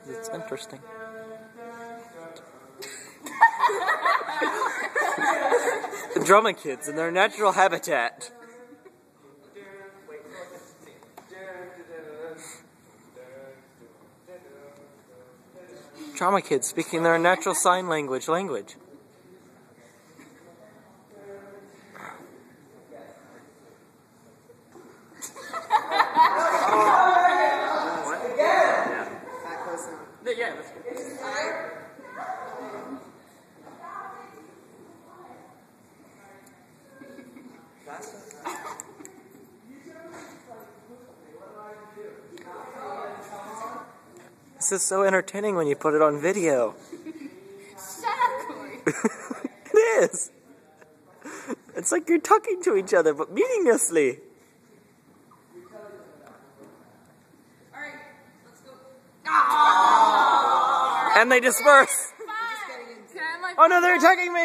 It's interesting. The drama kids in their natural habitat. Drama kids speaking their natural sign language. Yeah, that's good. This is so entertaining when you put it on video. Shut up, Corey. It is. It's like you're talking to each other, but meaninglessly. Alright, let's go. And they disperse. Can I, like, Oh no, they're attacking me!